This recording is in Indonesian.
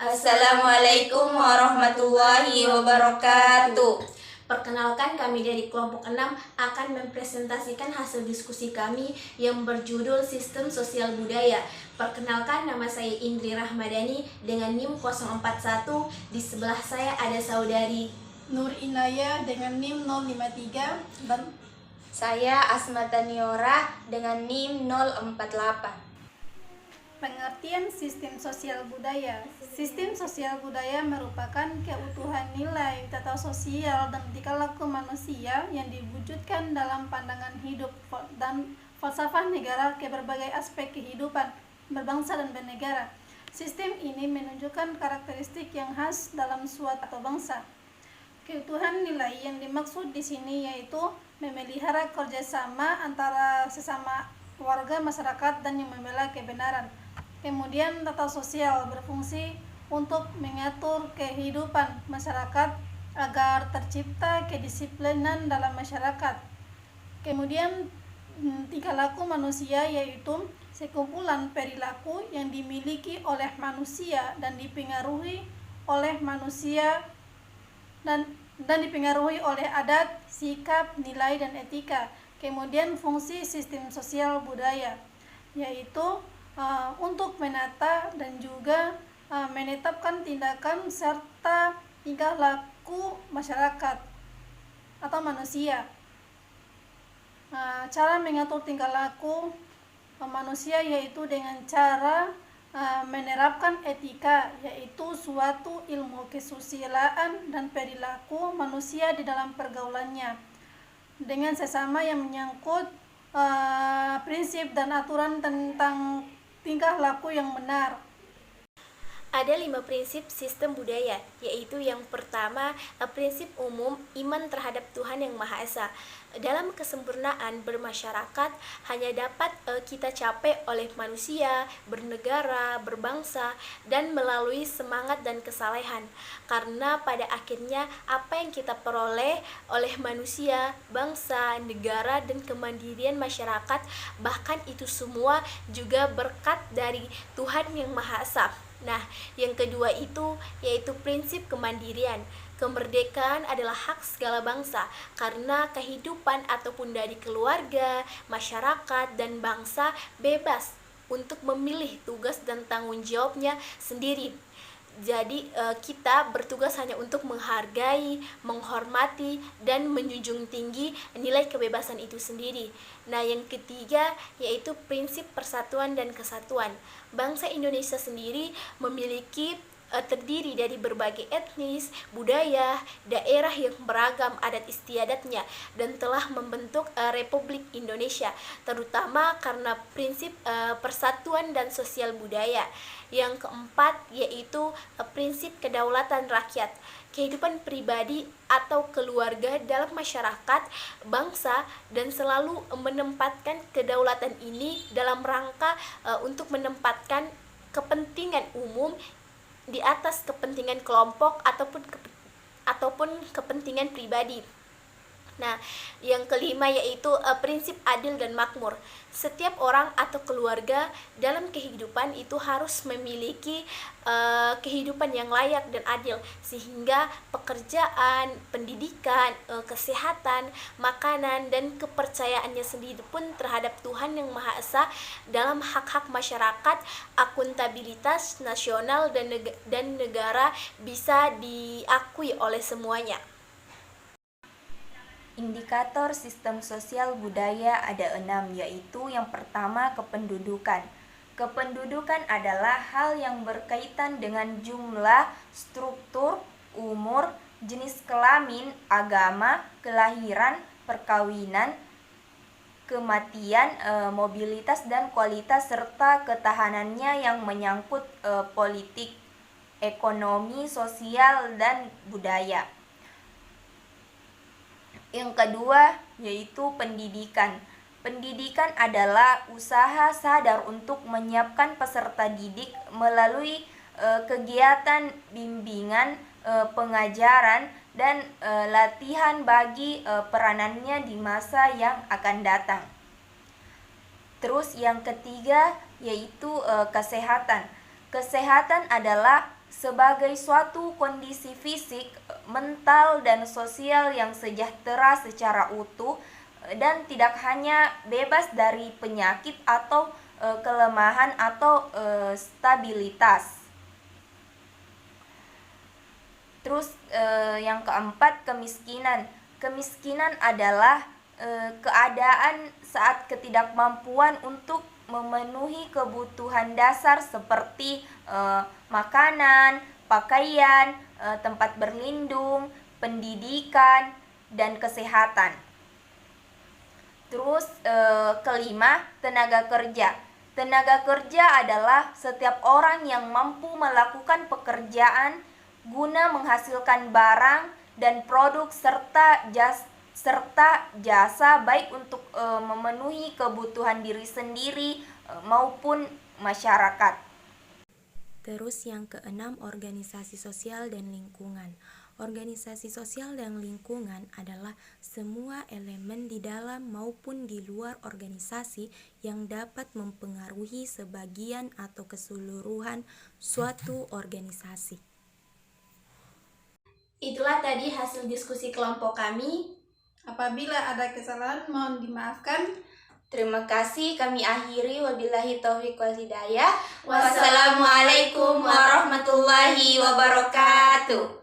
Assalamualaikum warahmatullahi wabarakatuh. Perkenalkan, kami dari kelompok 6 akan mempresentasikan hasil diskusi kami yang berjudul Sistem Sosial Budaya. Perkenalkan, nama saya Indri Rahmadani dengan NIM 041. Di sebelah saya ada saudari Nur Inaya dengan NIM 053 dan saya Asmata Niora dengan NIM 048. pengertian sistem sosial budaya. Sistem sosial budaya merupakan keutuhan nilai, tata sosial, dan tingkah laku manusia yang diwujudkan dalam pandangan hidup dan falsafah negara ke berbagai aspek kehidupan berbangsa dan bernegara. Sistem ini menunjukkan karakteristik yang khas dalam suatu atau bangsa. Keutuhan nilai yang dimaksud di sini yaitu memelihara kerjasama antara sesama warga masyarakat dan yang membela kebenaran. Kemudian tata sosial berfungsi untuk mengatur kehidupan masyarakat agar tercipta kedisiplinan dalam masyarakat. Kemudian tingkah laku manusia yaitu sekumpulan perilaku yang dimiliki oleh manusia dan dipengaruhi oleh manusia dan dipengaruhi oleh adat, sikap, nilai, dan etika. Kemudian fungsi sistem sosial budaya yaitu untuk menata dan juga menetapkan tindakan serta tingkah laku masyarakat atau manusia. Cara mengatur tingkah laku manusia yaitu dengan cara menerapkan etika, yaitu suatu ilmu kesusilaan dan perilaku manusia di dalam pergaulannya dengan sesama yang menyangkut prinsip dan aturan tentang tingkah laku yang benar. Ada 5 prinsip sistem budaya, yaitu yang pertama, prinsip umum iman terhadap Tuhan Yang Maha Esa. Dalam kesempurnaan bermasyarakat hanya dapat kita capai oleh manusia, bernegara, berbangsa, dan melalui semangat dan kesalehan. Karena pada akhirnya apa yang kita peroleh oleh manusia, bangsa, negara, dan kemandirian masyarakat, bahkan itu semua juga berkat dari Tuhan Yang Maha Esa. Nah, yang kedua itu yaitu prinsip kemandirian. Kemerdekaan adalah hak segala bangsa karena kehidupan ataupun dari keluarga, masyarakat, dan bangsa bebas untuk memilih tugas dan tanggung jawabnya sendiri. Jadi kita bertugas hanya untuk menghargai, menghormati, dan menjunjung tinggi nilai kebebasan itu sendiri. Nah, yang ketiga yaitu prinsip persatuan dan kesatuan. Bangsa Indonesia sendiri memiliki terdiri dari berbagai etnis, budaya, daerah yang beragam adat istiadatnya dan telah membentuk Republik Indonesia, terutama karena prinsip persatuan dan sosial budaya. Yang keempat yaitu prinsip kedaulatan rakyat. Kehidupan pribadi atau keluarga dalam masyarakat, bangsa, dan selalu menempatkan kedaulatan ini dalam rangka untuk menempatkan kepentingan umum di atas kepentingan kelompok ataupun kepentingan pribadi. Nah, yang kelima yaitu prinsip adil dan makmur. Setiap orang atau keluarga dalam kehidupan itu harus memiliki kehidupan yang layak dan adil, sehingga pekerjaan, pendidikan, kesehatan, makanan, dan kepercayaannya sendiri pun terhadap Tuhan Yang Maha Esa dalam hak-hak masyarakat, akuntabilitas nasional dan negara bisa diakui oleh semuanya. Indikator sistem sosial budaya ada 6, yaitu yang pertama kependudukan. Kependudukan adalah hal yang berkaitan dengan jumlah, struktur, umur, jenis kelamin, agama, kelahiran, perkawinan, kematian, mobilitas dan kualitas serta ketahanannya yang menyangkut politik, ekonomi, sosial, dan budaya. Yang kedua yaitu pendidikan. Pendidikan adalah usaha sadar untuk menyiapkan peserta didik melalui kegiatan bimbingan, pengajaran, dan latihan bagi peranannya di masa yang akan datang. Terus yang ketiga yaitu kesehatan. Kesehatan adalah sebagai suatu kondisi fisik, mental, dan sosial yang sejahtera secara utuh dan tidak hanya bebas dari penyakit atau kelemahan atau stabilitas. Terus yang keempat, kemiskinan. Kemiskinan adalah keadaan saat ketidakmampuan untuk memenuhi kebutuhan dasar seperti makanan, pakaian, tempat berlindung, pendidikan, dan kesehatan. Terus kelima, tenaga kerja. Tenaga kerja adalah setiap orang yang mampu melakukan pekerjaan guna menghasilkan barang dan produk serta jasa baik untuk memenuhi kebutuhan diri sendiri maupun masyarakat. Terus yang keenam, organisasi sosial dan lingkungan. Organisasi sosial dan lingkungan adalah semua elemen di dalam maupun di luar organisasi yang dapat mempengaruhi sebagian atau keseluruhan suatu organisasi. Itulah tadi hasil diskusi kelompok kami. Apabila ada kesalahan mohon dimaafkan. Terima kasih, kami akhiri. Wabillahi taufiq wal hidayah. Wassalamualaikum warahmatullahi wabarakatuh.